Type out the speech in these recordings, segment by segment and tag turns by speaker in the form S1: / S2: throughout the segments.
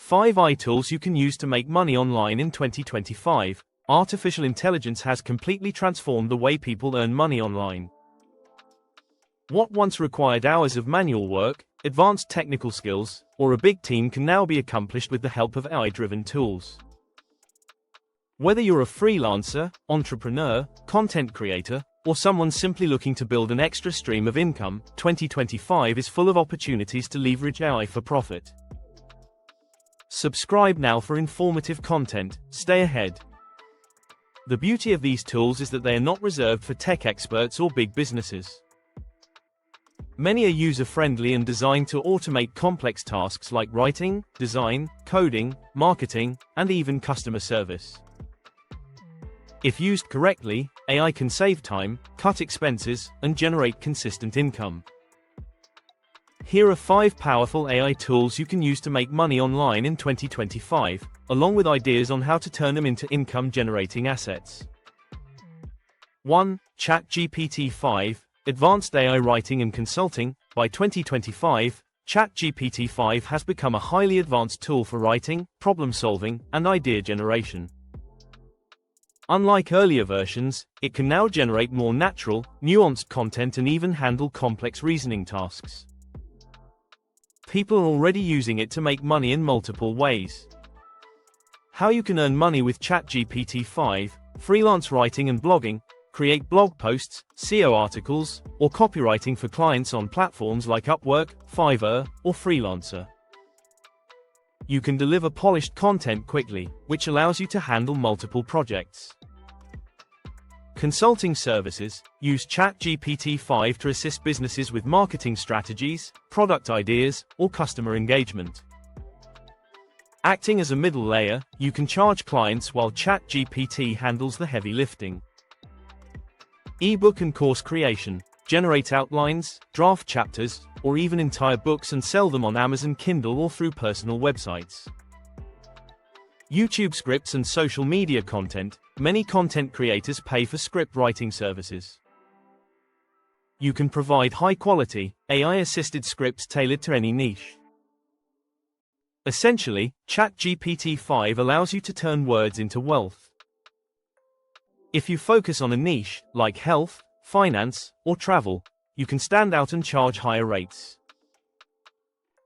S1: 5 AITools you can use to make money online in 2025. Artificial intelligence has completely transformed the way people earn money online. What once required hours of manual work, advanced technical skills, or a big team can now be accomplished with the help of AI-driven tools. Whether you're a freelancer, entrepreneur, content creator, or someone simply looking to build an extra stream of income, 2025 is full of opportunities to leverage AI for profit. Subscribe now for informative content. Stay ahead. The beauty of these tools is that they are not reserved for tech experts or big businesses. Many are user-friendly and designed to automate complex tasks like writing, design, coding, marketing, and even customer service. If used correctly, AI can save time, cut expenses, and generate consistent income. Here are 5 powerful AI tools you can use to make money online in 2025, along with ideas on how to turn them into income-generating assets. 1. ChatGPT-5, Advanced AI Writing and Consulting. By 2025, ChatGPT-5 has become a highly advanced tool for writing, problem-solving, and idea generation. Unlike earlier versions, it can now generate more natural, nuanced content and even handle complex reasoning tasks. People are already using it to make money in multiple ways. How you can earn money with ChatGPT-5: freelance writing and blogging, create blog posts, SEO articles, or copywriting for clients on platforms like Upwork, Fiverr, or Freelancer. You can deliver polished content quickly, which allows you to handle multiple projects. Consulting services. Use ChatGPT-5 to assist businesses with marketing strategies, product ideas, or customer engagement. Acting as a middle layer, you can charge clients while ChatGPT handles the heavy lifting. Ebook and course creation. Generate outlines, draft chapters, or even entire books and sell them on Amazon Kindle or through personal websites. YouTube scripts and social media content. Many content creators pay for script writing services. You can provide high-quality, AI-assisted scripts tailored to any niche. Essentially, ChatGPT-5 allows you to turn words into wealth. If you focus on a niche, like health, finance, or travel, you can stand out and charge higher rates.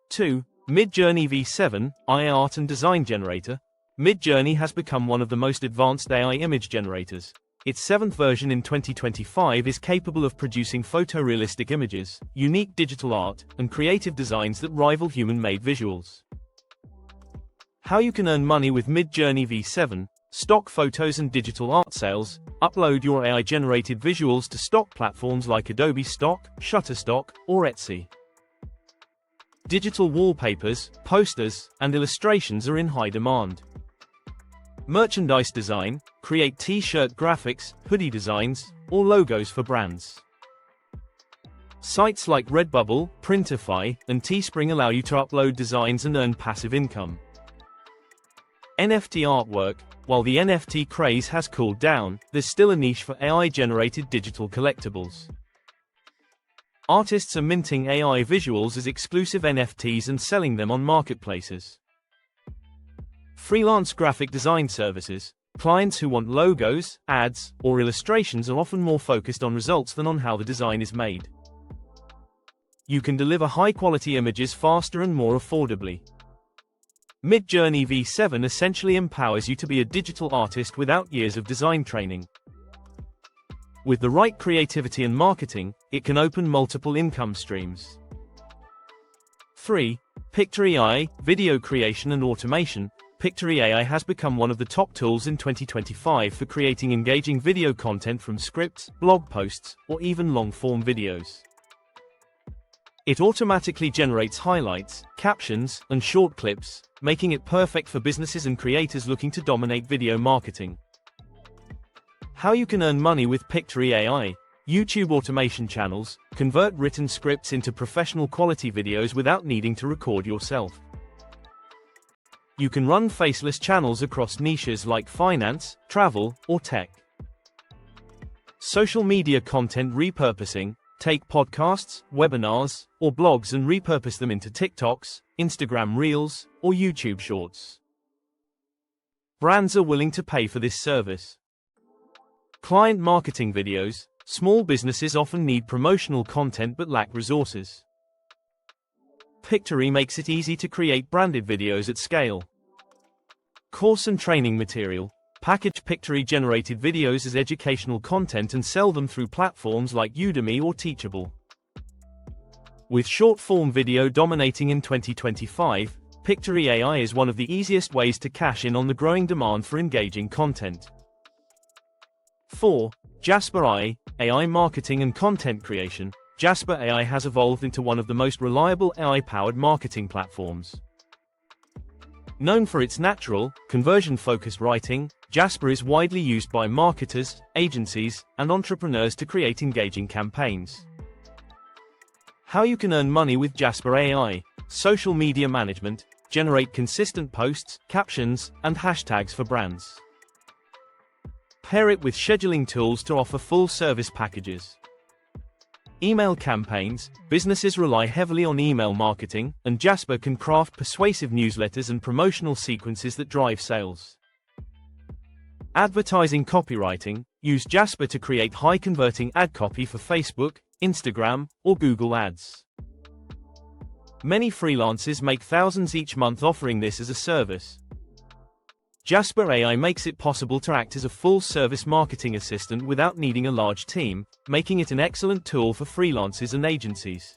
S1: 2. Midjourney V7, AI Art and Design Generator. Midjourney has become one of the most advanced AI image generators. Its 7th version in 2025 is capable of producing photorealistic images, unique digital art, and creative designs that rival human-made visuals. How you can earn money with Midjourney V7: stock photos and digital art sales. Upload your AI-generated visuals to stock platforms like Adobe Stock, Shutterstock, or Etsy. Digital wallpapers, posters, and illustrations are in high demand. Merchandise design. Create t-shirt graphics, hoodie designs, or logos for brands. Sites like Redbubble, Printify, and Teespring allow you to upload designs and earn passive income. NFT artwork. While the NFT craze has cooled down, there's still a niche for AI-generated digital collectibles. Artists are minting AI visuals as exclusive NFTs and selling them on marketplaces. Freelance graphic design services. Clients who want logos, ads, or illustrations are often more focused on results than on how the design is made. You can deliver high-quality images faster and more affordably. Midjourney V7 essentially empowers you to be a digital artist without years of design training. With the right creativity and marketing, it can open multiple income streams. 3. Pictory AI, Video Creation and Automation. Pictory AI has become one of the top tools in 2025 for creating engaging video content from scripts, blog posts, or even long-form videos. It automatically generates highlights, captions, and short clips, making it perfect for businesses and creators looking to dominate video marketing. How you can earn money with Pictory AI. YouTube automation channels. Convert written scripts into professional quality videos without needing to record yourself. You can run faceless channels across niches like finance, travel, or tech. Social media content repurposing. take podcasts, webinars, or blogs and repurpose them into TikToks, Instagram Reels, or YouTube Shorts. Brands are willing to pay for this service. Client marketing videos. Small businesses often need promotional content but lack resources. Pictory makes it easy to create branded videos at scale. Course and training material. Package Pictory-generated videos as educational content and sell them through platforms like Udemy or Teachable. With short-form video dominating in 2025, Pictory AI is one of the easiest ways to cash in on the growing demand for engaging content. 4. Jasper AI marketing and content creation. Jasper AI has evolved into one of the most reliable AI-powered marketing platforms. Known for its natural, conversion-focused writing, Jasper is widely used by marketers, agencies, and entrepreneurs to create engaging campaigns. How you can earn money with Jasper AI. Social media management. Generate consistent posts, captions, and hashtags for brands. Pair it with scheduling tools to offer full-service packages. Email campaigns. Businesses rely heavily on email marketing, and Jasper can craft persuasive newsletters and promotional sequences that drive sales. Advertising copywriting. Use Jasper to create high-converting ad copy for Facebook, Instagram, or Google Ads. Many freelancers make thousands each month offering this as a service. Jasper AI makes it possible to act as a full-service marketing assistant without needing a large team, making it an excellent tool for freelancers and agencies.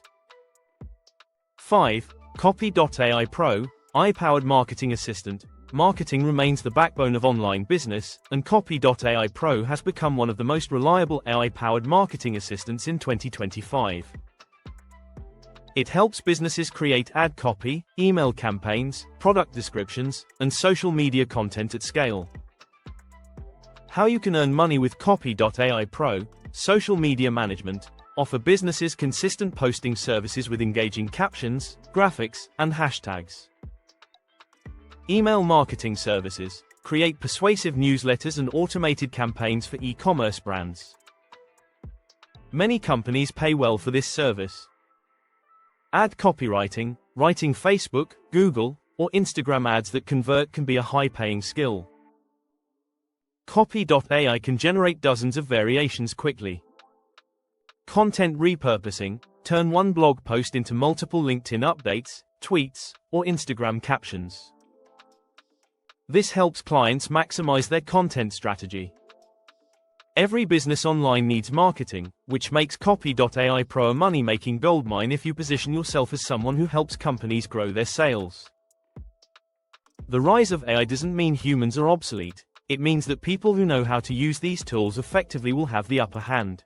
S1: 5. Copy.ai Pro, AI-powered marketing assistant. Marketing remains the backbone of online business, and Copy.ai Pro has become one of the most reliable AI-powered marketing assistants in 2025. It helps businesses create ad copy, email campaigns, product descriptions, and social media content at scale. How you can earn money with Copy.ai Pro. Social media management. Offer businesses consistent posting services with engaging captions, graphics, and hashtags. Email marketing services. Create persuasive newsletters and automated campaigns for e-commerce brands. Many companies pay well for this service. Ad copywriting. Writing Facebook, Google, or Instagram ads that convert can be a high-paying skill. Copy.ai can generate dozens of variations quickly. Content repurposing. Turn one blog post into multiple LinkedIn updates, tweets, or Instagram captions. This helps clients maximize their content strategy. Every business online needs marketing, which makes Copy.ai Pro a money-making goldmine if you position yourself as someone who helps companies grow their sales. The rise of AI doesn't mean humans are obsolete. It means that people who know how to use these tools effectively will have the upper hand.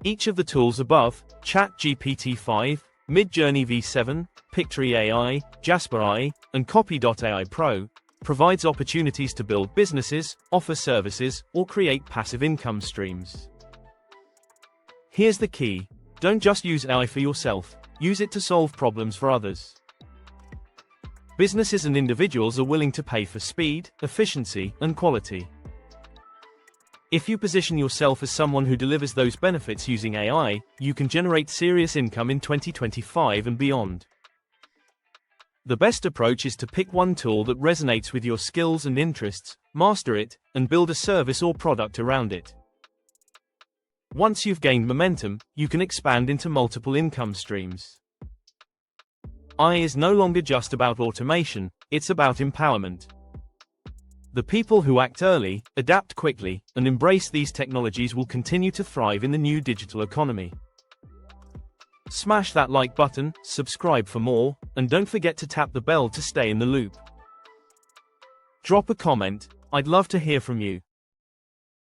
S1: Each of the tools above, ChatGPT-5, Midjourney V7, Pictory AI, Jasper AI, and Copy.ai Pro, provides opportunities to build businesses, offer services, or create passive income streams. Here's the key. Don't just use AI for yourself, use it to solve problems for others. Businesses and individuals are willing to pay for speed, efficiency, and quality. If you position yourself as someone who delivers those benefits using AI, you can generate serious income in 2025 and beyond. The best approach is to pick one tool that resonates with your skills and interests, master it, and build a service or product around it. Once you've gained momentum, you can expand into multiple income streams. AI is no longer just about automation, it's about empowerment. The people who act early, adapt quickly, and embrace these technologies will continue to thrive in the new digital economy. Smash that like button, subscribe for more, and don't forget to tap the bell to stay in the loop. Drop a comment, I'd love to hear from you.